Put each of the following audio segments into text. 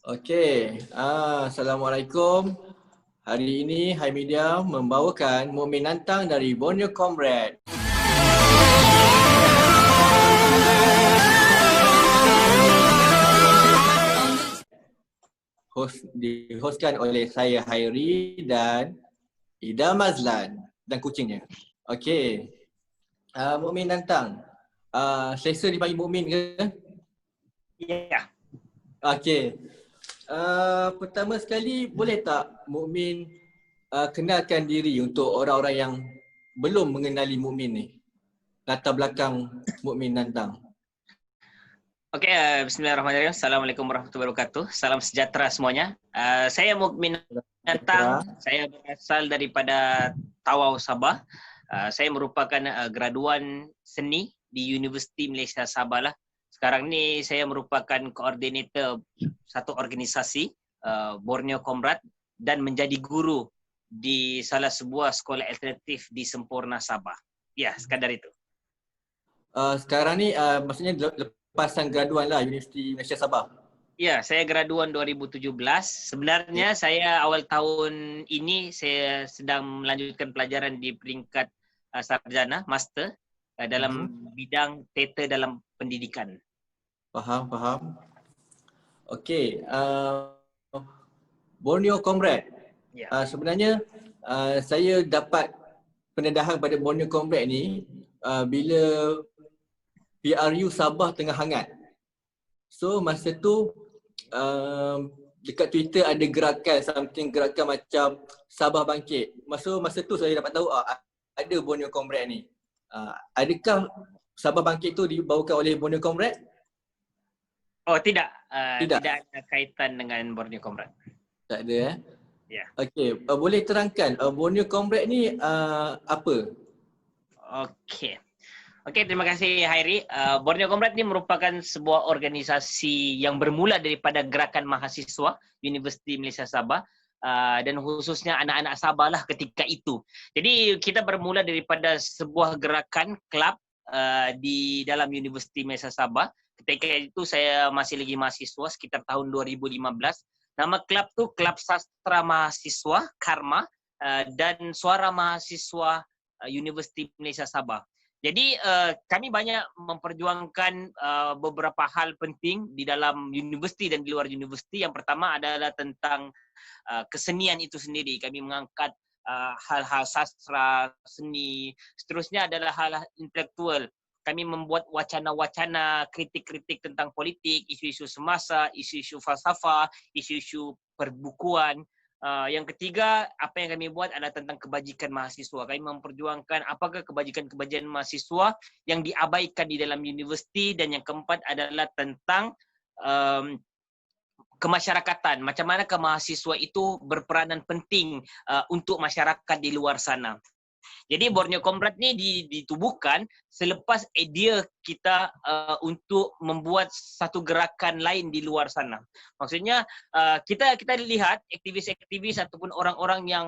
Okey, Assalamualaikum. Hari ini Hai Media membawakan Mukmin Nantang dari Borneo Comrade. Dihostkan oleh saya Hairi dan Ida Mazlan dan kucingnya. Okey, Mukmin Nantang. Selesa dipanggil Mukmin ke? Ya. Okey. Pertama sekali boleh tak Mukmin kenalkan diri untuk orang-orang yang belum mengenali Mukmin ni? Latar belakang Mukmin Nantang. Okey, bismillahirrahmanirrahim. Assalamualaikum warahmatullahi wabarakatuh. Salam sejahtera semuanya. Saya Mukmin Nantang. Saya berasal daripada Tawau, Sabah. Saya merupakan graduan seni di Universiti Malaysia Sabah lah. Sekarang ni saya merupakan koordinator satu organisasi Borneo Comrade dan menjadi guru di salah sebuah sekolah alternatif di Semporna, Sabah. Ya, sekadar itu. Sekarang ni maksudnya lepasan graduan lah Universiti Malaysia Sabah. Ya, saya graduan 2017. Sebenarnya saya awal tahun ini saya sedang melanjutkan pelajaran di peringkat sarjana, master dalam bidang teater dalam pendidikan. Faham. Okey, Borneo Comrade. Ya. Sebenarnya saya dapat pendedahan pada Borneo Comrade ni bila PRU Sabah tengah hangat. So masa tu dekat Twitter ada gerakan macam Sabah Bangkit. Masa tu saya dapat tahu ada Borneo Comrade ni. Adakah Sabah Bangkit tu dibawakan oleh Borneo Comrade? Oh, tidak. Tidak. Tidak ada kaitan dengan Borneo Comrade. Tak ada Ya. Okey, boleh terangkan Borneo Comrade ni apa? Okey, terima kasih Hairi. Borneo Comrade ni merupakan sebuah organisasi yang bermula daripada gerakan mahasiswa Universiti Malaysia Sabah dan khususnya anak-anak Sabah lah ketika itu. Jadi kita bermula daripada sebuah gerakan klub di dalam Universiti Malaysia Sabah. Ketika itu saya masih lagi mahasiswa sekitar tahun 2015. Nama klub tu Klub Sastra Mahasiswa Karma dan Suara Mahasiswa Universiti Malaysia Sabah. Jadi kami banyak memperjuangkan beberapa hal penting di dalam universiti dan di luar universiti. Yang pertama adalah tentang kesenian itu sendiri. Kami mengangkat hal-hal sastra, seni. Seterusnya adalah hal intelektual. Kami membuat wacana-wacana, kritik-kritik tentang politik, isu-isu semasa, isu-isu falsafah, isu-isu perbukuan. Yang ketiga, apa yang kami buat adalah tentang kebajikan mahasiswa. Kami memperjuangkan apakah kebajikan-kebajikan mahasiswa yang diabaikan di dalam universiti. Dan yang keempat adalah tentang kemasyarakatan. Macam mana mahasiswa itu berperanan penting untuk masyarakat di luar sana. Jadi Borneo Comrade ni ditubuhkan selepas idea kita untuk membuat satu gerakan lain di luar sana. Maksudnya kita lihat aktivis-aktivis ataupun orang-orang yang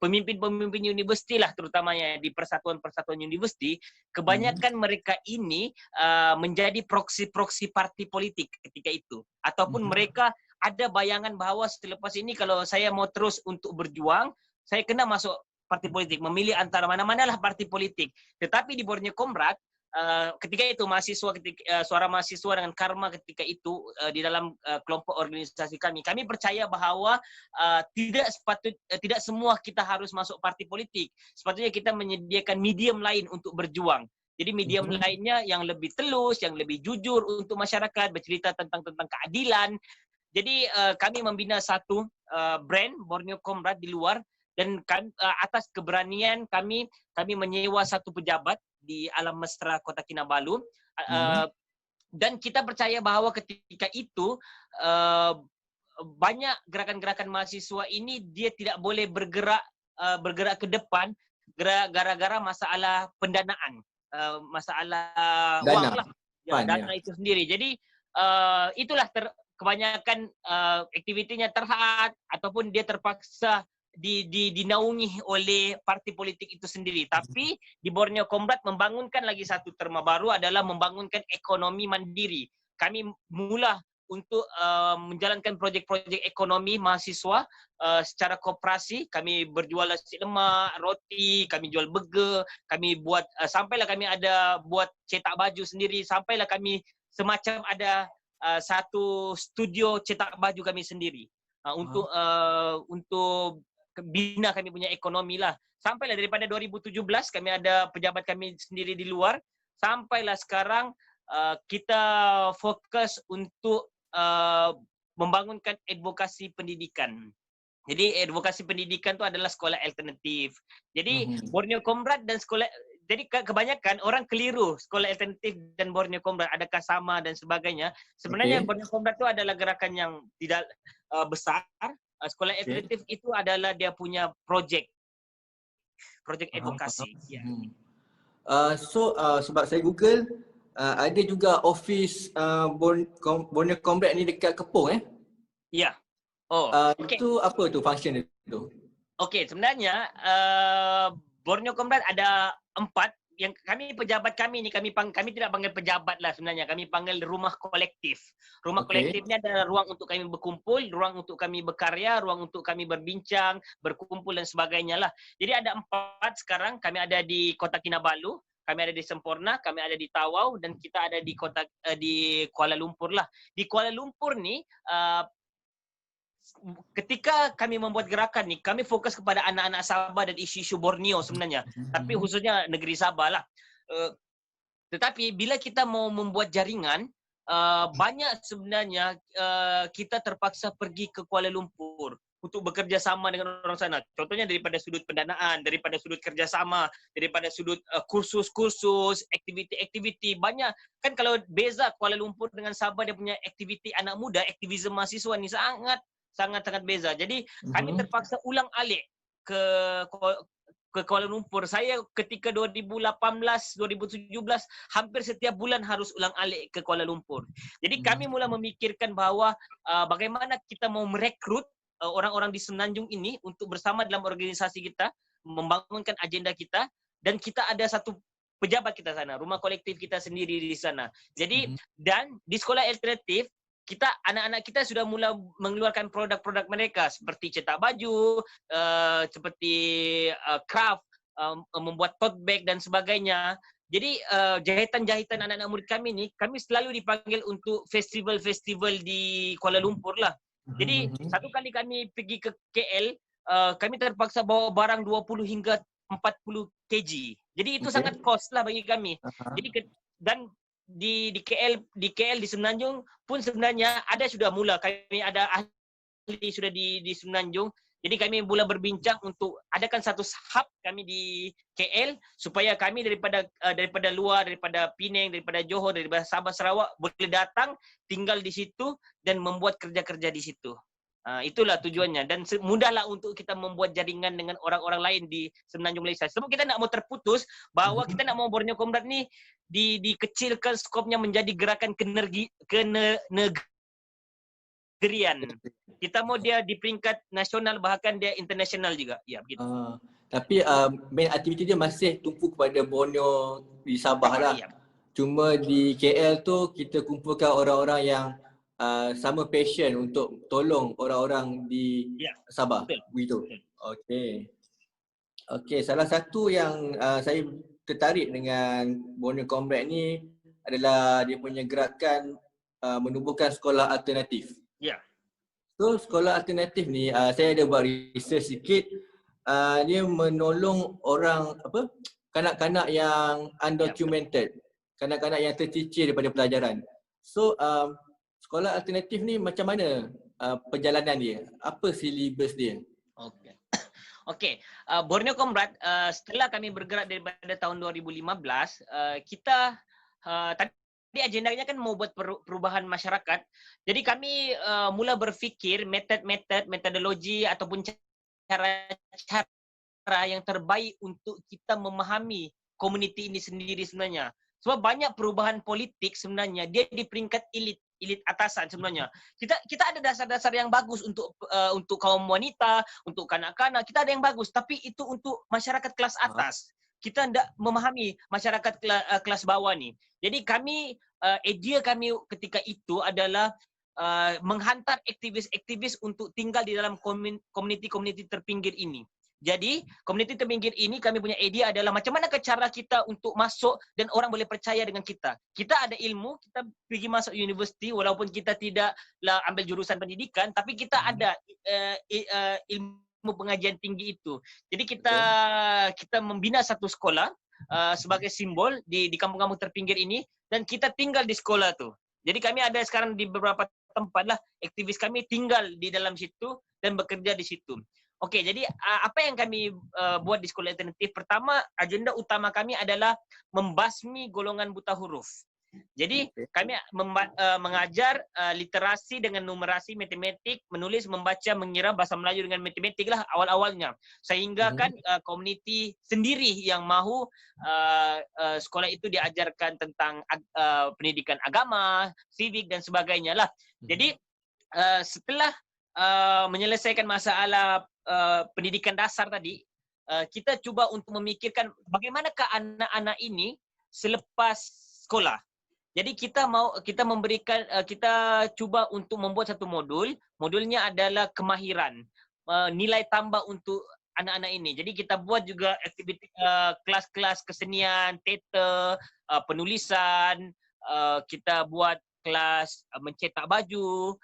pemimpin-pemimpin universiti lah terutamanya di persatuan-persatuan universiti, kebanyakan mereka ini menjadi proksi-proksi parti politik ketika itu. Ataupun mereka ada bayangan bahawa selepas ini kalau saya mau terus untuk berjuang, saya kena masuk parti politik, memilih antara mana-manalah parti politik. Tetapi di Borneo Comrade ketika itu mahasiswa Suara Mahasiswa dengan Karma ketika itu di dalam kelompok organisasi kami percaya bahawa tidak semua kita harus masuk parti politik. Sepatutnya kita menyediakan medium lain untuk berjuang. Jadi medium lainnya yang lebih telus, yang lebih jujur untuk masyarakat, bercerita tentang keadilan. Jadi kami membina satu brand Borneo Comrade di luar. Dan atas keberanian kami menyewa satu pejabat di Alam Mesra Kota Kinabalu dan kita percaya bahawa ketika itu banyak gerakan-gerakan mahasiswa ini dia tidak boleh bergerak ke depan gara-gara masalah pendanaan, masalah wang lah, dana itu sendiri. Jadi itulah kebanyakan aktivitinya terhad ataupun dia terpaksa dinaungi oleh parti politik itu sendiri. Tapi di Borneo Comrade membangunkan lagi satu terma baru adalah membangunkan ekonomi mandiri. Kami mula untuk menjalankan projek-projek ekonomi mahasiswa secara koperasi. Kami berjual nasi lemak, roti, kami jual burger, kami buat sampailah kami ada buat cetak baju sendiri, sampailah kami semacam ada satu studio cetak baju kami sendiri untuk bina kami punya ekonomi lah. Sampailah daripada 2017 kami ada pejabat kami sendiri di luar, sampailah sekarang kita fokus untuk membangunkan advokasi pendidikan. Jadi advokasi pendidikan itu adalah sekolah alternatif. Jadi Borneo Comrade dan sekolah, jadi kebanyakan orang keliru sekolah alternatif dan Borneo Comrade adakah sama dan sebagainya. Sebenarnya Borneo Comrade itu adalah gerakan yang tidak besar. Sekolah alternatif itu adalah dia punya projek advokasi. Sebab saya Google, ada juga office Borneo Comrade ni dekat Kepong Ya. Itu apa tu function itu? Okey, sebenarnya Borneo Comrade ada 4 yang kami pejabat kami ni kami tidak panggil pejabat lah sebenarnya, kami panggil rumah kolektif. Rumah kolektif ni adalah ruang untuk kami berkumpul, ruang untuk kami berkarya, ruang untuk kami berbincang, berkumpul dan sebagainya lah. Jadi ada 4 sekarang, kami ada di Kota Kinabalu, kami ada di Semporna, kami ada di Tawau dan kita ada di Kuala Lumpur lah. Di Kuala Lumpur ni ketika kami membuat gerakan ni, kami fokus kepada anak-anak Sabah dan isu-isu Borneo sebenarnya. Tapi khususnya negeri Sabah lah. Tetapi bila kita mau membuat jaringan, banyak sebenarnya kita terpaksa pergi ke Kuala Lumpur untuk bekerja sama dengan orang sana. Contohnya daripada sudut pendanaan, daripada sudut kerjasama, daripada sudut kursus-kursus, aktiviti-aktiviti. Banyak. Kan kalau beza Kuala Lumpur dengan Sabah, dia punya aktiviti anak muda, aktivisme mahasiswa ni sangat beza. Jadi kami terpaksa ulang alik ke Kuala Lumpur. Saya ketika 2018, 2017 hampir setiap bulan harus ulang alik ke Kuala Lumpur. Jadi kami mula memikirkan bahawa bagaimana kita mau merekrut orang-orang di Semenanjung ini untuk bersama dalam organisasi kita, membangunkan agenda kita, dan kita ada satu pejabat kita sana, rumah kolektif kita sendiri di sana. Jadi dan di sekolah alternatif anak-anak kita sudah mula mengeluarkan produk-produk mereka seperti cetak baju, seperti craft, membuat tote bag dan sebagainya. Jadi jahitan-jahitan anak-anak murid kami ni, kami selalu dipanggil untuk festival-festival di Kuala Lumpur lah. Jadi satu kali kami pergi ke KL, kami terpaksa bawa barang 20 hingga 40 kg. Jadi itu sangat cost lah bagi kami. Jadi dan di KL di Semenanjung pun sebenarnya ada sudah mula, kami ada ahli sudah di Semenanjung. Jadi kami mula berbincang untuk adakan satu hub kami di KL supaya kami daripada luar, daripada Penang, daripada Johor, daripada Sabah Sarawak boleh datang tinggal di situ dan membuat kerja-kerja di situ. Itulah tujuannya dan mudahlah untuk kita membuat jaringan dengan orang-orang lain di Semenanjung Malaysia. Sebab kita nak mau terputus bahawa kita nak mau Borneo Comrade ni dikecilkan skopnya menjadi gerakan kenegerian. Kita mau dia di peringkat nasional bahkan dia internasional juga. Ya, begitu. Tapi main aktiviti dia masih tumpu kepada Borneo di Sabah lah. Ya. Cuma di KL tu kita kumpulkan orang-orang yang sama passion untuk tolong orang-orang di Sabah. Begitu. Okey, salah satu yang saya tertarik dengan Borneo Comrade ni adalah dia punya gerakan menubuhkan sekolah alternatif. Ya. So sekolah alternatif ni saya ada buat research sikit. Dia menolong orang kanak-kanak yang undocumented, kanak-kanak yang tercicir daripada pelajaran. So sekolah alternatif ni macam mana perjalanan dia? Apa silibus dia? Okey. Borneo Comrade setelah kami bergerak daripada tahun 2015, kita tadi agendanya kan mau buat perubahan masyarakat. Jadi kami mula berfikir metodologi ataupun cara yang terbaik untuk kita memahami komuniti ini sendiri sebenarnya. Sebab banyak perubahan politik sebenarnya dia di peringkat elit atasan sebenarnya. Kita ada dasar-dasar yang bagus untuk kaum wanita, untuk kanak-kanak, kita ada yang bagus, tapi itu untuk masyarakat kelas atas. Kita tidak memahami masyarakat kelas bawah ni. Jadi idea kami ketika itu adalah menghantar aktivis-aktivis untuk tinggal di dalam komuniti-komuniti terpinggir ini. Jadi, komuniti terpinggir ini kami punya idea adalah macam mana cara kita untuk masuk dan orang boleh percaya dengan kita. Kita ada ilmu, kita pergi masuk universiti walaupun kita tidaklah ambil jurusan pendidikan, tapi kita ada ilmu pengajian tinggi itu. Jadi kita membina satu sekolah sebagai simbol di kampung-kampung terpinggir ini dan kita tinggal di sekolah tu. Jadi kami ada sekarang di beberapa tempat lah aktivis kami tinggal di dalam situ dan bekerja di situ. Okey, jadi apa yang kami buat di sekolah alternatif? Pertama, agenda utama kami adalah membasmi golongan buta huruf. Jadi kami mengajar literasi dengan numerasi, matematik, menulis, membaca, mengira bahasa Melayu dengan matematik lah awal-awalnya. Sehingga kan komuniti sendiri yang mahu sekolah itu diajarkan tentang pendidikan agama, civic dan sebagainya lah. Jadi setelah menyelesaikan masalah pendidikan dasar tadi, kita cuba untuk memikirkan bagaimanakah anak-anak ini selepas sekolah. Jadi kita memberikan, kita cuba untuk membuat satu modul. Modulnya adalah kemahiran, nilai tambah untuk anak-anak ini. Jadi kita buat juga aktiviti kelas-kelas kesenian, teater, penulisan, kita buat kelas mencetak baju,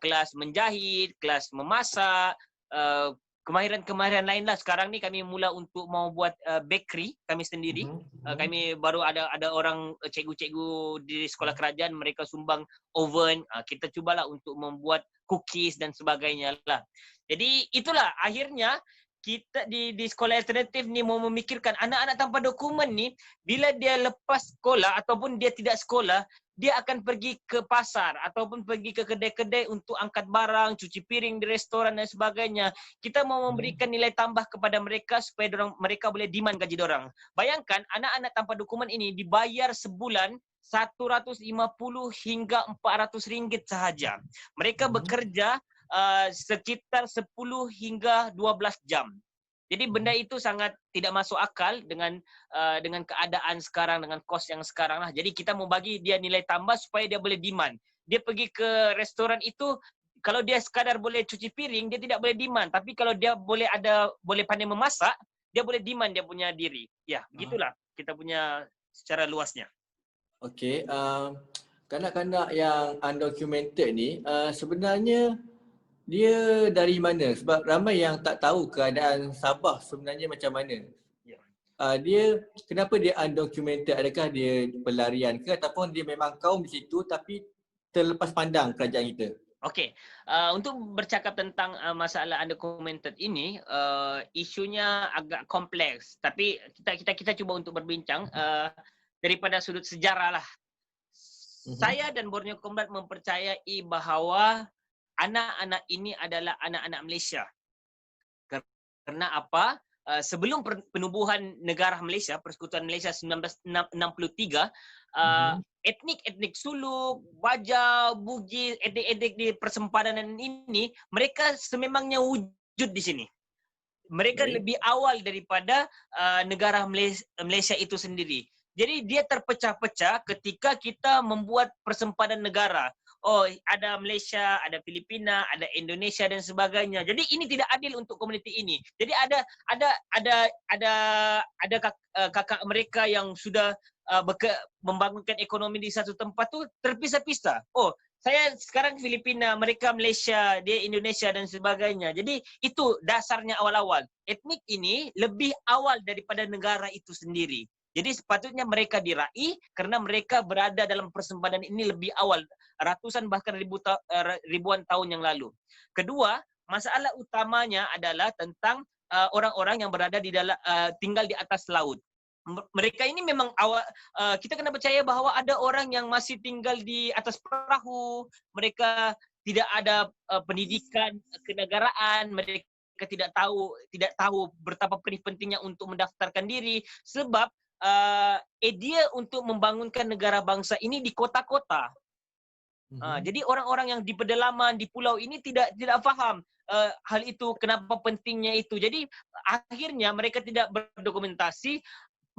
kelas menjahit, kelas memasak, kemahiran-kemahiran lain lah. Sekarang ni kami mula untuk mau buat bakery kami sendiri. Kami baru ada orang cikgu-cikgu di sekolah kerajaan, mereka sumbang oven. Kita cubalah untuk membuat cookies dan sebagainya lah. Jadi itulah akhirnya kita di sekolah alternatif ni mau memikirkan anak-anak tanpa dokumen ni bila dia lepas sekolah ataupun dia tidak sekolah, dia akan pergi ke pasar ataupun pergi ke kedai-kedai untuk angkat barang, cuci piring di restoran dan sebagainya. Kita mau memberikan nilai tambah kepada mereka supaya mereka boleh demand gaji dorang. Bayangkan anak-anak tanpa dokumen ini dibayar sebulan 150 hingga 400 ringgit sahaja. Mereka bekerja sekitar 10 hingga 12 jam. Jadi benda itu sangat tidak masuk akal dengan keadaan sekarang, dengan kos yang sekarang lah. Jadi kita mau bagi dia nilai tambah supaya dia boleh demand. Dia pergi ke restoran itu, kalau dia sekadar boleh cuci piring, dia tidak boleh demand. Tapi kalau dia boleh pandai memasak, dia boleh demand dia punya diri. Ya, begitulah kita punya secara luasnya. Okey, kanak-kanak yang undocumented ni sebenarnya dia dari mana? Sebab ramai yang tak tahu keadaan Sabah sebenarnya macam mana. Kenapa dia undocumented? Adakah dia pelarian ke ataupun dia memang kaum di situ tapi terlepas pandang kerajaan kita? Okey, untuk bercakap tentang masalah undocumented ini, isunya agak kompleks. Tapi kita cuba untuk berbincang daripada sudut sejarah lah. Saya dan Borneo Comrade mempercayai bahawa anak-anak ini adalah anak-anak Malaysia. Karena apa? Sebelum penubuhan negara Malaysia, Persekutuan Malaysia 1963, etnik-etnik Suluk, Baja, Bugis, etnik-etnik di persempadan ini, mereka sememangnya wujud di sini. Mereka lebih awal daripada negara Malaysia itu sendiri. Jadi dia terpecah-pecah ketika kita membuat persempadan negara. Oh, ada Malaysia, ada Filipina, ada Indonesia dan sebagainya. Jadi ini tidak adil untuk komuniti ini. Jadi ada kakak mereka yang sudah membangunkan ekonomi di satu tempat tu terpisah-pisah. Oh, saya sekarang Filipina, mereka Malaysia, dia Indonesia dan sebagainya. Jadi itu dasarnya awal-awal. Etnik ini lebih awal daripada negara itu sendiri. Jadi sepatutnya mereka diraih kerana mereka berada dalam persempadan ini lebih awal, ratusan bahkan ribuan tahun yang lalu. Kedua, masalah utamanya adalah tentang orang-orang yang berada di dalam tinggal di atas laut. Mereka ini memang awal, kita kena percaya bahawa ada orang yang masih tinggal di atas perahu, mereka tidak ada pendidikan kenegaraan, mereka tidak tahu betapa pentingnya untuk mendaftarkan diri sebab idea untuk membangunkan negara bangsa ini di kota-kota. Jadi orang-orang yang di pedalaman, di pulau ini tidak faham hal itu, kenapa pentingnya itu. Jadi akhirnya mereka tidak berdokumentasi.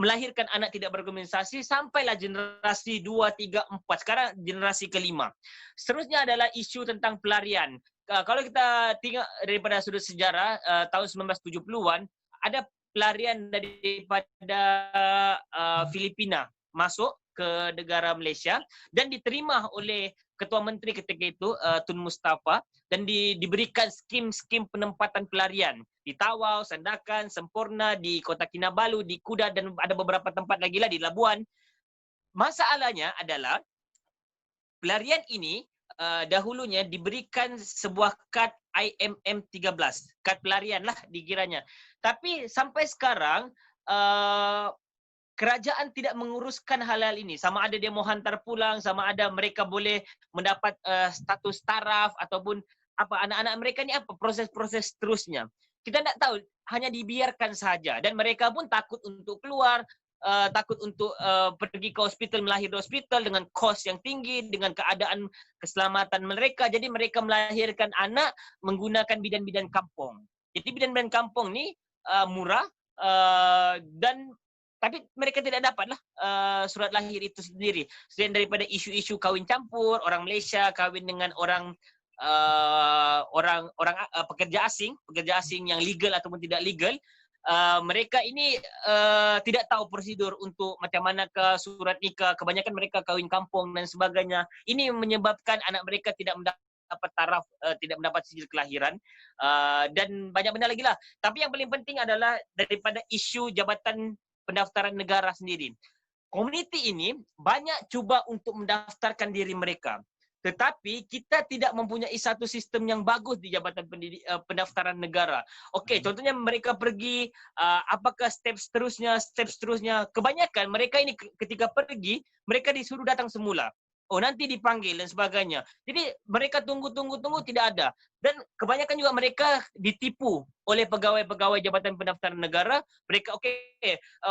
melahirkan anak tidak berorganisasi sampailah generasi 2, 3, 4. Sekarang generasi kelima. Seterusnya adalah isu tentang pelarian. Kalau kita tengok daripada sudut sejarah tahun 1970-an, ada pelarian daripada Filipina masuk ke negara Malaysia dan diterima oleh Ketua Menteri ketika itu Tun Mustafa dan diberikan skim-skim penempatan pelarian di Tawau, Sandakan, Sempurna, di Kota Kinabalu, di Kuda dan ada beberapa tempat lagi lah di Labuan. Masalahnya adalah pelarian ini dahulunya diberikan sebuah kad IMM 13, kad pelarian lah dikiranya. Tapi sampai sekarang kerajaan tidak menguruskan hal-hal ini. Sama ada dia mau hantar pulang, sama ada mereka boleh mendapat status taraf ataupun apa anak-anak mereka ni apa proses-proses seterusnya. Kita tak tahu, hanya dibiarkan saja dan mereka pun takut untuk keluar, takut untuk pergi ke hospital, melahir di hospital dengan kos yang tinggi, dengan keadaan keselamatan mereka. Jadi mereka melahirkan anak menggunakan bidan-bidan kampung. Jadi bidan-bidan kampung ni murah dan tapi mereka tidak dapatlah surat lahir itu sendiri. Selain daripada isu-isu kahwin campur, orang Malaysia kahwin dengan orang pekerja asing yang legal ataupun tidak legal, mereka ini tidak tahu prosedur untuk macam mana ke surat nikah. Kebanyakan mereka kahwin kampung dan sebagainya. Ini menyebabkan anak mereka tidak mendapat taraf, tidak mendapat sijil kelahiran dan banyak benda lagi lah. Tapi yang paling penting adalah daripada isu Jabatan Pendaftaran Negara sendiri. Komuniti ini banyak cuba untuk mendaftarkan diri mereka. Tetapi kita tidak mempunyai satu sistem yang bagus di Jabatan Pendaftaran Negara. Okey, contohnya mereka pergi, apakah step seterusnya. Kebanyakan mereka ini ketika pergi, mereka disuruh datang semula. Oh, nanti dipanggil dan sebagainya. Jadi mereka tunggu tidak ada. Dan kebanyakan juga mereka ditipu oleh pegawai-pegawai Jabatan Pendaftaran Negara. Mereka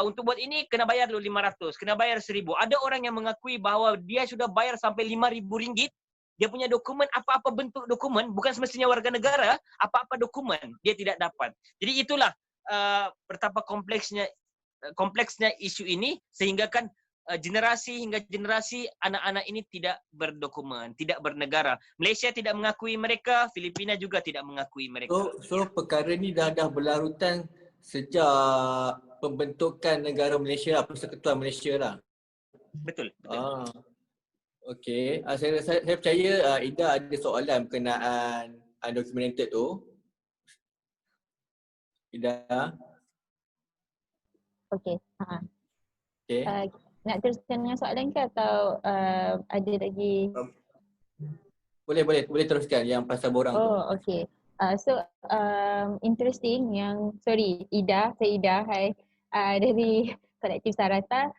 untuk buat ini kena bayar dulu 500, kena bayar 1000. Ada orang yang mengakui bahawa dia sudah bayar sampai RM5,000. Dia punya dokumen, apa-apa bentuk dokumen, bukan semestinya warga negara, apa-apa dokumen dia tidak dapat. Jadi itulah betapa kompleksnya isu ini sehingga kan generasi hingga generasi anak-anak ini tidak berdokumen, tidak bernegara. Malaysia tidak mengakui mereka, Filipina juga tidak mengakui mereka. So perkara ni dah berlarutan sejak pembentukan negara Malaysia, Persekutuan Malaysia lah. Betul. Okey. Saya percaya Ida ada soalan berkenaan undocumented tu. Ida. Okey. Okey. Nak teruskan dengan soalan ke atau ada lagi? Boleh teruskan yang pasal borang tu. Oh, okey. So interesting yang Ida, saya Ida, hai. Dari kolektif Sarata.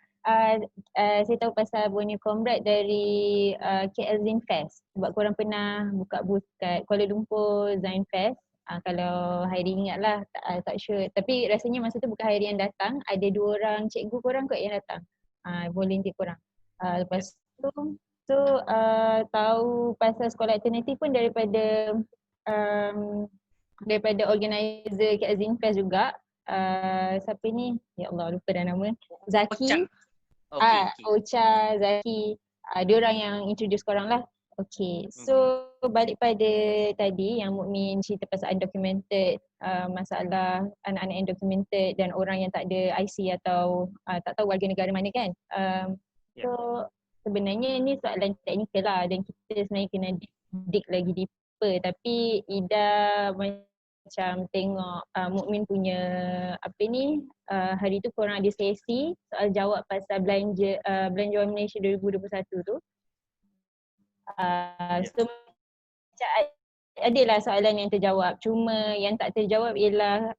Saya tahu pasal Borneo Comrade dari KL Zinfest. Sebab korang pernah buka booth kat Kuala Lumpur Zinfest. Kalau Hairi ingat lah, tak sure. Tapi rasanya masa tu bukan Hairi yang datang, ada 2 orang cikgu korang kot yang datang. Volunteer korang. Lepas tu tahu pasal sekolah alternatif pun daripada organizer KL Zinfest juga. Siapa ni? Ya Allah, lupa dah nama. Zaki. Ocha, Zaki. Diorang yang introduce korang lah. Okay, so balik pada tadi yang Mukmin cerita pasal undocumented, masalah anak-anak undocumented dan orang yang tak ada IC atau tak tahu warga negara mana kan. So sebenarnya ni soalan teknikal lah dan kita sebenarnya kena dig lagi deeper. Tapi Ida macam tengok Mukmin punya hari tu korang ada sesi soal jawab pasal belanjawan Malaysia 2021 tu. So adalah soalan yang terjawab. Cuma yang tak terjawab ialah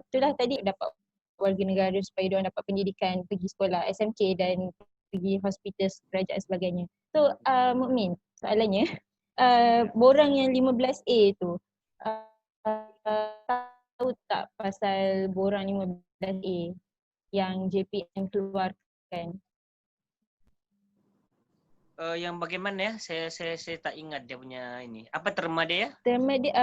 itulah tadi dapat warga negara supaya diorang dapat pendidikan, pergi sekolah SMK dan pergi hospital kerajaan sebagainya. So Mukmin, soalannya borang yang 15A tu tahu tak pasal borang 15A yang JPM keluarkan? Yang bagaimana ya? Saya tak ingat dia punya ini. Apa terma dia ya? Terma dia,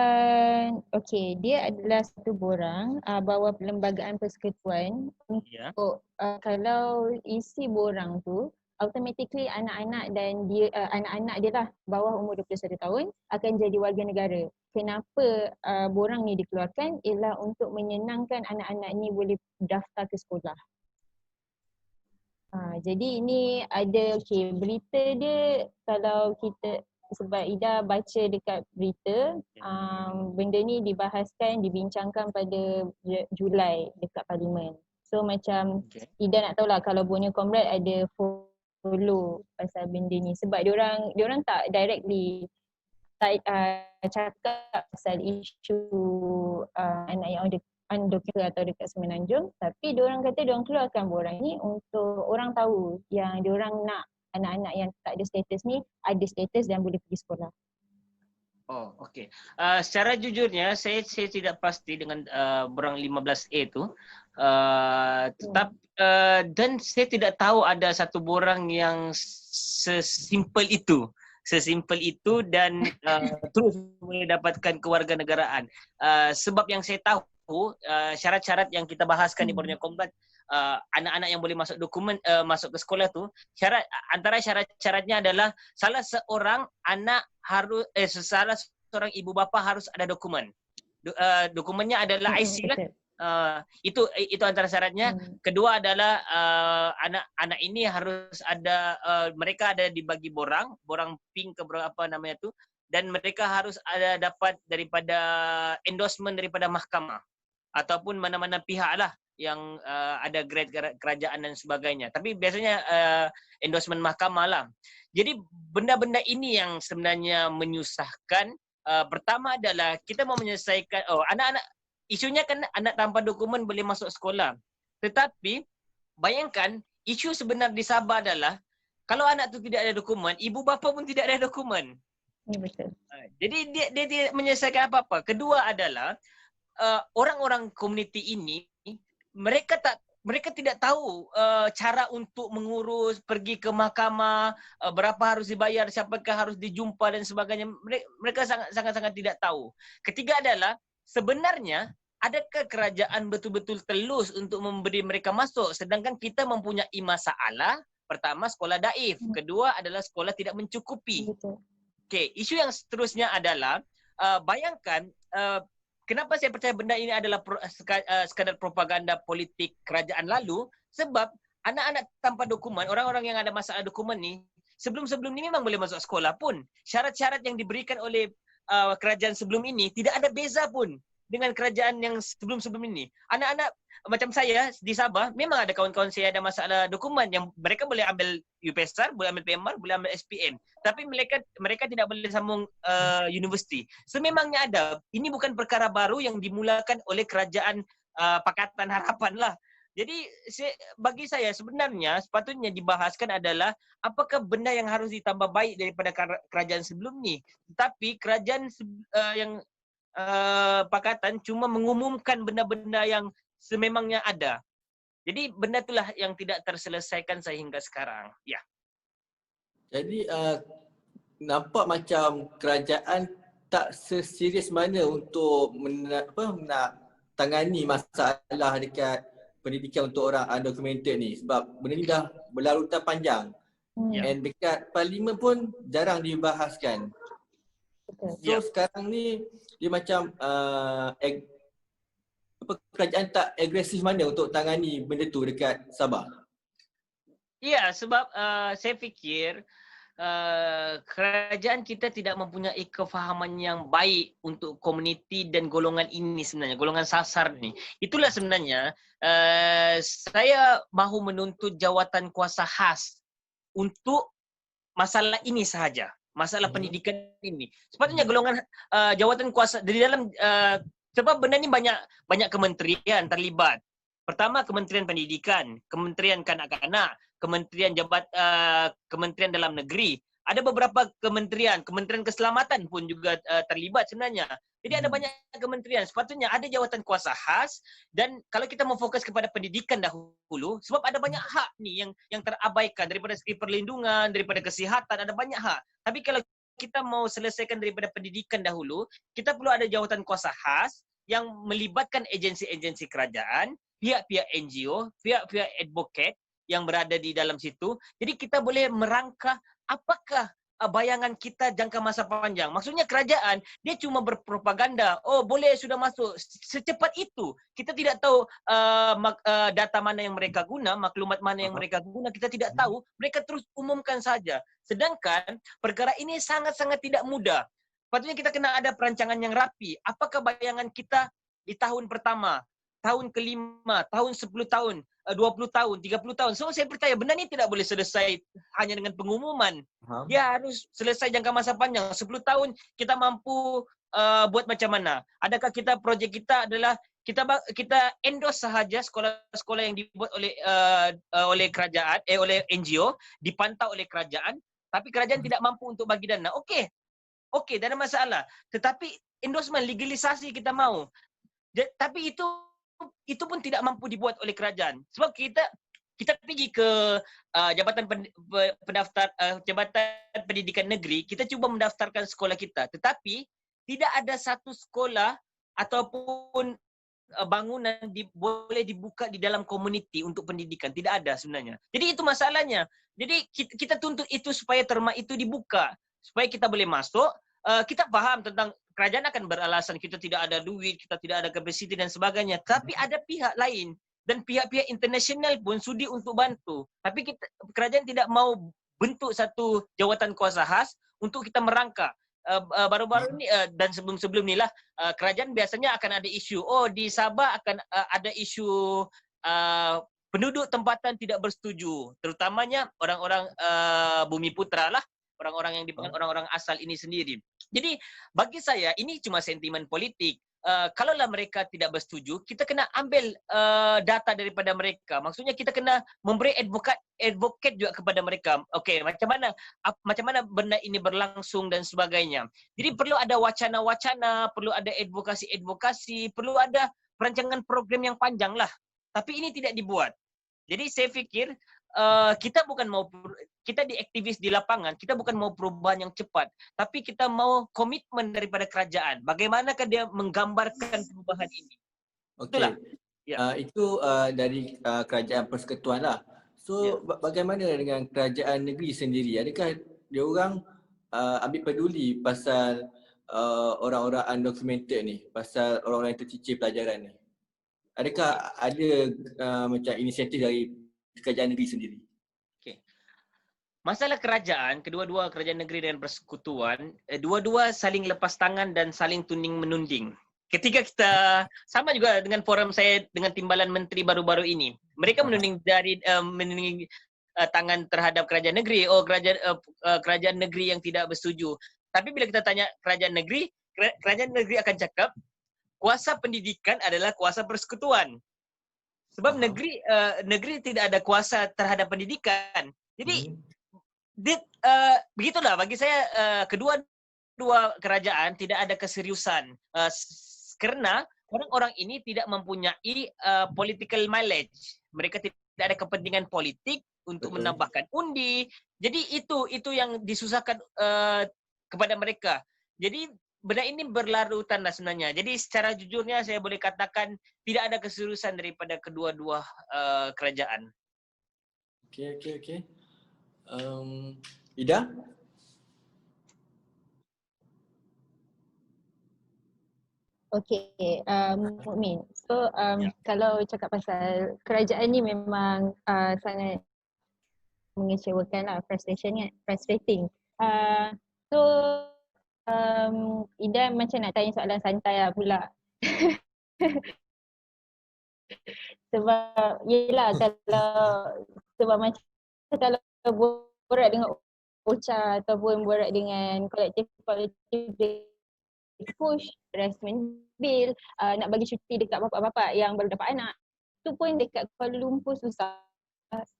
okey, dia adalah satu borang bawah Perlembagaan Persekutuan Ya. untuk kalau isi borang tu automatically anak-anak dan dia anak-anak dia lah bawah umur 21 tahun akan jadi warga negara. Kenapa borang ni dikeluarkan ialah untuk menyenangkan anak-anak ni boleh daftar ke sekolah. Jadi ini ada berita dia kalau kita sebab Ida baca dekat berita benda ni dibahaskan, dibincangkan pada Julai dekat Parlimen. So macam Ida nak tahulah kalau Borneo Comrade ada follow pasal benda ni sebab diorang tak directly cakap pasal isu anak yang undocumented atau dekat Semenanjung, tapi diorang kata diorang keluarkan borang ni untuk orang tahu yang diorang nak anak-anak yang tak ada status ni ada status dan boleh pergi sekolah. Oh, okey. Secara jujurnya saya tidak pasti dengan borang 15A tu. Dan saya tidak tahu ada satu borang yang sesimpel itu. Dan terus boleh dapatkan kewarganegaraan. Sebab yang saya tahu syarat-syarat yang kita bahaskan di Borneo Comrade, anak-anak yang boleh masuk dokumen masuk ke sekolah tu, antara syarat-syaratnya adalah salah seorang ibu bapa harus ada dokumen. Dokumennya adalah IC lah. Itu antara syaratnya. Kedua adalah anak-anak ini harus ada mereka ada dibagi borang pink ke berapa namanya tu, dan mereka harus ada dapat daripada endorsement daripada mahkamah ataupun mana-mana pihak lah yang ada grade kerajaan dan sebagainya. Tapi biasanya endorsement mahkamah lah. Jadi benda-benda ini yang sebenarnya menyusahkan. Pertama adalah kita mau menyelesaikan anak-anak, isunya kan anak tanpa dokumen boleh masuk sekolah. Tetapi bayangkan isu sebenar di Sabah adalah kalau anak tu tidak ada dokumen, ibu bapa pun tidak ada dokumen. Betul. Jadi dia tidak menyelesaikan apa-apa. Kedua adalah orang-orang komuniti ini mereka tidak tahu cara untuk mengurus, pergi ke mahkamah, berapa harus dibayar, siapakah harus dijumpa dan sebagainya. Mereka sangat-sangat tidak tahu. Ketiga adalah sebenarnya adakah kerajaan betul-betul telus untuk memberi mereka masuk sedangkan kita mempunyai masalah. Pertama, sekolah daif. Kedua adalah sekolah tidak mencukupi. Okey, isu yang seterusnya adalah bayangkan kenapa saya percaya benda ini adalah sekadar propaganda politik kerajaan lalu, sebab anak-anak tanpa dokumen, orang-orang yang ada masalah dokumen ni, sebelum-sebelum ni memang boleh masuk sekolah pun. Syarat-syarat yang diberikan oleh kerajaan sebelum ini tidak ada beza pun dengan kerajaan yang sebelum-sebelum ini. Anak-anak macam saya di Sabah, memang ada kawan-kawan saya ada masalah dokumen yang mereka boleh ambil UPSR, boleh ambil PMR, boleh ambil SPM. Tapi mereka tidak boleh sambung universiti. Sememangnya ada. Ini bukan perkara baru yang dimulakan oleh kerajaan Pakatan Harapan lah. Jadi bagi saya sebenarnya sepatutnya dibahaskan adalah apakah benda yang harus ditambah baik daripada kerajaan sebelum ni. Tetapi kerajaan yang Pakatan cuma mengumumkan benda-benda yang sememangnya ada. Jadi benda itulah yang tidak terselesaikan sehingga sekarang. Ya. Jadi nampak macam kerajaan tak seserius mana untuk nak tangani masalah dekat pendidikan untuk orang undocumented ni, sebab benda ni dah berlarutan panjang. And dekat parlimen pun jarang dibahaskan. So sekarang ni dia macam kerajaan tak agresif mana untuk tangani benda tu dekat Sabah? Ya, sebab saya fikir kerajaan kita tidak mempunyai kefahaman yang baik untuk komuniti dan golongan ini sebenarnya, golongan sasar ni. Itulah sebenarnya saya mahu menuntut jawatan kuasa khas untuk masalah ini sahaja. Masalah pendidikan ini. Sepatutnya golongan jawatan kuasa dari dalam sebab benda ni banyak kementerian terlibat. Pertama, Kementerian Pendidikan, Kementerian Kanak-kanak, Kementerian Dalam Negeri, Ada beberapa kementerian keselamatan pun juga terlibat sebenarnya. Jadi ada banyak kementerian, sepatutnya ada jawatan kuasa khas, dan kalau kita mau fokus kepada pendidikan dahulu, sebab ada banyak hak nih yang terabaikan, daripada segi perlindungan, daripada kesihatan, ada banyak hak. Tapi kalau kita mau selesaikan daripada pendidikan dahulu, kita perlu ada jawatan kuasa khas yang melibatkan agensi-agensi kerajaan, pihak-pihak NGO, pihak-pihak advocate yang berada di dalam situ. Jadi kita boleh merangka apakah bayangan kita jangka masa panjang. Maksudnya kerajaan, dia cuma berpropaganda. Oh, boleh sudah masuk. Secepat itu. Kita tidak tahu data mana yang mereka guna, maklumat mana yang mereka guna, kita tidak tahu. Mereka terus umumkan saja. Sedangkan perkara ini sangat-sangat tidak mudah. Patutnya kita kena ada perancangan yang rapi. Apakah bayangan kita di tahun pertama, tahun kelima, tahun 10 tahun, 20 tahun, 30 tahun. So saya percaya benda ni tidak boleh selesai hanya dengan pengumuman. Dia harus selesai jangka masa panjang. 10 tahun kita mampu buat macam mana? Adakah kita projek kita adalah kita endorse sahaja sekolah-sekolah yang dibuat oleh kerajaan, oleh NGO, dipantau oleh kerajaan, tapi kerajaan tidak mampu untuk bagi dana. Okey, tak ada masalah. Tetapi endorsement, legalisasi kita mahu. Tapi itu pun tidak mampu dibuat oleh kerajaan. Sebab kita pergi ke Jabatan Pendidikan Negeri, kita cuba mendaftarkan sekolah kita. Tetapi tidak ada satu sekolah ataupun bangunan boleh dibuka di dalam komuniti untuk pendidikan. Tidak ada sebenarnya. Jadi itu masalahnya. Jadi kita tuntut itu supaya terma itu dibuka. Supaya kita boleh masuk. Kita faham tentang kerajaan akan beralasan kita tidak ada duit, kita tidak ada kapasiti dan sebagainya. Tapi ada pihak lain dan pihak-pihak internasional pun sudi untuk bantu. Tapi kerajaan tidak mau bentuk satu jawatan kuasa khas untuk kita merangka. Baru-baru ni dan sebelum-sebelum ni lah, kerajaan biasanya akan ada isu. Oh, di Sabah akan ada isu penduduk tempatan tidak bersetuju. Terutamanya orang-orang Bumi Putra lah. Orang-orang yang dipanggil orang-orang asal ini sendiri. Jadi bagi saya ini cuma sentimen politik. Kalaulah mereka tidak bersetuju, kita kena ambil data daripada mereka. Maksudnya kita kena memberi advocate juga kepada mereka. Okey, macam mana benda ini berlangsung dan sebagainya. Jadi perlu ada wacana-wacana, perlu ada advokasi, perlu ada perancangan program yang panjang lah. Tapi ini tidak dibuat. Jadi saya fikir kita di aktivis di lapangan, kita bukan mau perubahan yang cepat, tapi kita mau komitmen daripada kerajaan. Bagaimanakah dia menggambarkan perubahan ini? Okey. Itu dari kerajaan persekutuan lah. So bagaimana dengan kerajaan negeri sendiri? Adakah dia orang ambil peduli pasal orang-orang undocumented ni, pasal orang-orang yang tercicir pelajaran ni? Adakah ada macam inisiatif dari kerajaan negeri sendiri? Okay. Masalah kerajaan, kedua-dua kerajaan negeri dan persekutuan, dua-dua saling lepas tangan dan saling tunding menunding. Ketika kita, sama juga dengan forum saya dengan timbalan menteri baru-baru ini, mereka menunding tangan terhadap kerajaan negeri. Oh, kerajaan negeri yang tidak bersetuju. Tapi bila kita tanya kerajaan negeri akan cakap, kuasa pendidikan adalah kuasa persekutuan. Sebab negeri tidak ada kuasa terhadap pendidikan. Jadi begitulah bagi saya, kedua kerajaan tidak ada keseriusan kerana orang-orang ini tidak mempunyai political mileage. Mereka tidak ada kepentingan politik untuk menambahkan undi. Jadi itu yang disusahkan kepada mereka. Jadi benda ini berlarutan lah sebenarnya. Jadi secara jujurnya saya boleh katakan tidak ada keseriusan daripada kedua-dua kerajaan. Okey. Ida? Okey, Mukmin. So kalau cakap pasal kerajaan ni memang sangat mengecewakan lah, frustrating. So Ida macam nak tanya soalan santai lah pula. Sebab yelah kalau borak dengan OCHA ataupun borak dengan kolektif push harassment bill, nak bagi cuti dekat bapak-bapak yang baru dapat anak, tu pun dekat Kuala Lumpur susah.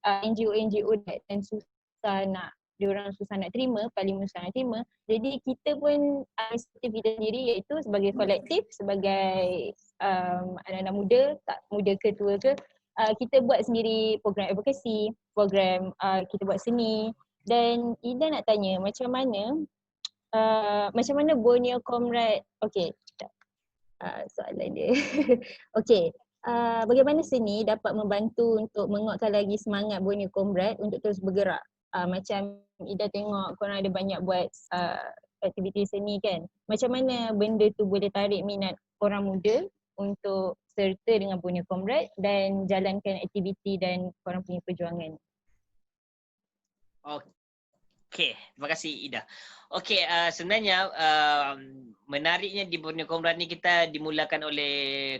NGO dan susah nak diorang susah nak terima, parlimen susah nak terima. Jadi kita pun inisiatif kita sendiri iaitu sebagai kolektif, sebagai anak-anak muda, tak muda ke tua ke, kita buat sendiri program advokasi, program kita buat seni. Dan Ida nak tanya macam mana Borneo Comrade, okey, soalan dia. Okey, bagaimana seni dapat membantu untuk menguatkan lagi semangat Borneo Comrade untuk terus bergerak? Macam Ida tengok korang ada banyak buat aktiviti seni kan. Macam mana benda tu boleh tarik minat orang muda untuk serta dengan Borneo Comrade dan jalankan aktiviti dan korang punya perjuangan? Okey, terima kasih Ida. Okey, sebenarnya menariknya di Borneo Comrade ni kita dimulakan oleh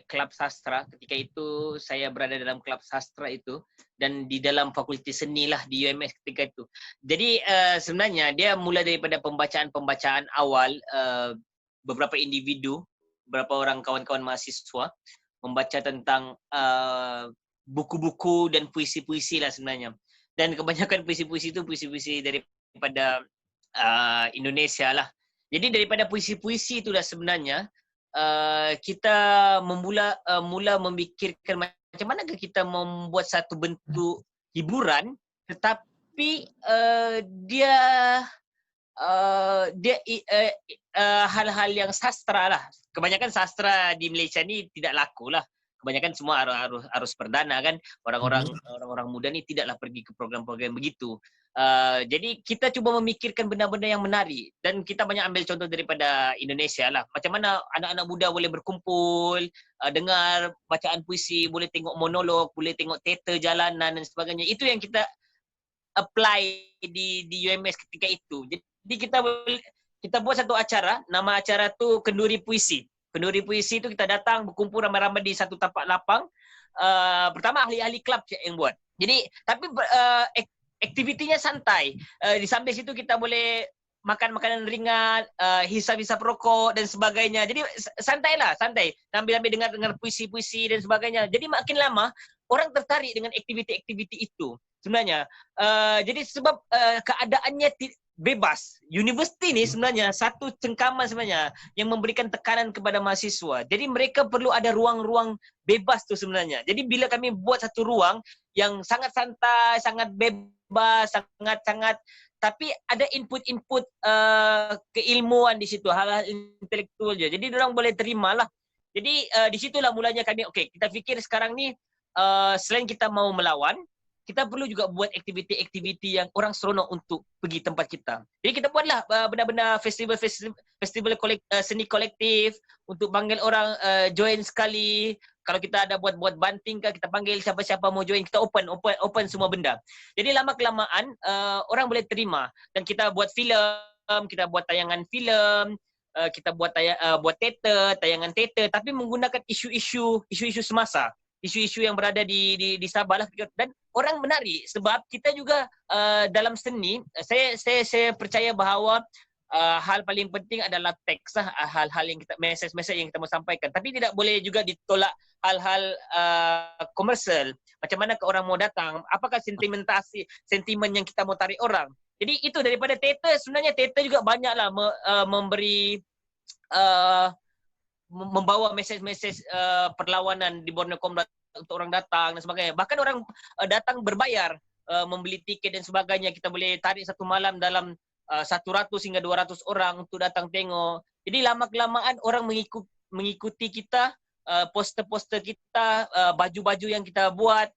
Kelab Sastra. Ketika itu saya berada dalam Kelab Sastra itu dan di dalam Fakulti Seni lah di UMS ketika itu. Jadi sebenarnya dia mula daripada pembacaan-pembacaan awal beberapa individu, beberapa orang kawan-kawan mahasiswa membaca tentang buku-buku dan puisi-puisi lah sebenarnya. Dan kebanyakan puisi-puisi itu puisi-puisi daripada Indonesia lah. Jadi daripada puisi-puisi itulah sebenarnya kita mula memikirkan macam manakah kita membuat satu bentuk hiburan tetapi dia hal-hal yang sastra lah. Kebanyakan sastra di Malaysia ni tidak laku lah. Kebanyakan semua arus perdana kan. Orang-orang muda ni tidaklah pergi ke program-program begitu. Jadi kita cuba memikirkan benda-benda yang menarik dan kita banyak ambil contoh daripada Indonesia lah. Macam mana anak-anak muda boleh berkumpul, dengar bacaan puisi, boleh tengok monolog, boleh tengok teater jalanan dan sebagainya. Itu yang kita apply di UMS ketika itu. Jadi kita buat satu acara, nama acara tu Kenduri Puisi. Kenduri Puisi itu kita datang berkumpul ramai-ramai di satu tapak lapang. Pertama ahli-ahli kelab yang buat. Jadi tapi aktivitinya santai. Di samping situ kita boleh makan makanan ringan, hisap-hisap rokok dan sebagainya. Jadi santai. Sambil-sambil dengar puisi-puisi dan sebagainya. Jadi makin lama orang tertarik dengan aktiviti-aktiviti itu sebenarnya. Jadi sebab keadaannya bebas. Universiti ni sebenarnya satu cengkaman sebenarnya yang memberikan tekanan kepada mahasiswa. Jadi mereka perlu ada ruang-ruang bebas tu sebenarnya. Jadi bila kami buat satu ruang yang sangat santai, sangat bebas, sangat tapi ada input-input keilmuan di situ, hal-hal intelektual je. Jadi orang boleh terimalah. Jadi di situlah mulanya kami kita fikir sekarang ni selain kita mau melawan, kita perlu juga buat aktiviti-aktiviti yang orang seronok untuk pergi tempat kita. Jadi kita buatlah benda-benda festival seni kolektif untuk panggil orang join sekali. Kalau kita ada buat banting ke, kita panggil siapa-siapa mau join, kita open semua benda. Jadi lama-kelamaan orang boleh terima dan kita buat filem, kita buat tayangan filem, kita buat teater, tayangan teater tapi menggunakan isu-isu semasa. Isu-isu yang berada di Sabah lah, dan orang menarik sebab kita juga dalam seni saya percaya bahawa hal paling penting adalah teks lah, hal-hal yang kita message yang kita mau sampaikan, tapi tidak boleh juga ditolak hal-hal komersial. Macam mana ke orang mau datang, apakah sentimen yang kita mau tarik orang. Jadi itu daripada teater, sebenarnya teater juga banyaklah memberi membawa mesej-mesej perlawanan di Borneo Comrade untuk orang datang dan sebagainya. Bahkan orang datang berbayar, membeli tiket dan sebagainya. Kita boleh tarik satu malam dalam 100 hingga 200 orang untuk datang tengok. Jadi lama-kelamaan orang mengikuti kita, poster-poster kita, baju-baju yang kita buat,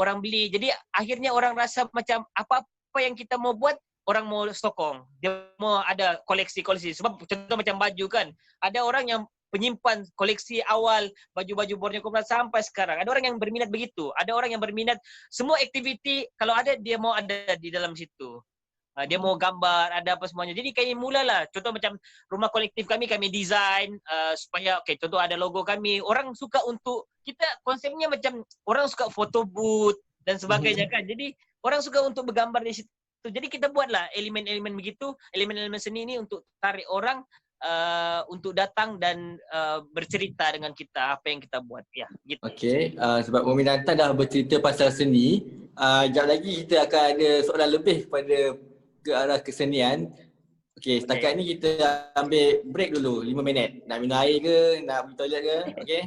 orang beli. Jadi akhirnya orang rasa macam apa-apa yang kita mau buat, orang mau sokong. Dia mau ada koleksi-koleksi. Sebab contoh macam baju kan, ada orang yang penyimpan koleksi awal baju-baju Borneo Comrade sampai sekarang. Ada orang yang berminat begitu. Ada orang yang berminat semua aktiviti kalau ada dia mau ada di dalam situ. Dia mau gambar, ada apa semuanya. Jadi kami mulalah. Contoh macam rumah kolektif kami design supaya contoh ada logo kami. Orang suka untuk kita konsepnya macam orang suka photo booth dan sebagainya kan. Jadi orang suka untuk bergambar di situ. Jadi kita buatlah elemen-elemen begitu, elemen-elemen seni ini untuk tarik orang untuk datang dan bercerita dengan kita apa yang kita buat. Ya, gitu. Okey, sebab Mumin Nathan dah bercerita pasal seni, sekejap lagi kita akan ada soalan lebih kepada ke arah kesenian. Okey, setakat ni kita ambil break dulu 5 minit. Nak minum air ke, nak pergi toilet ke? Okey.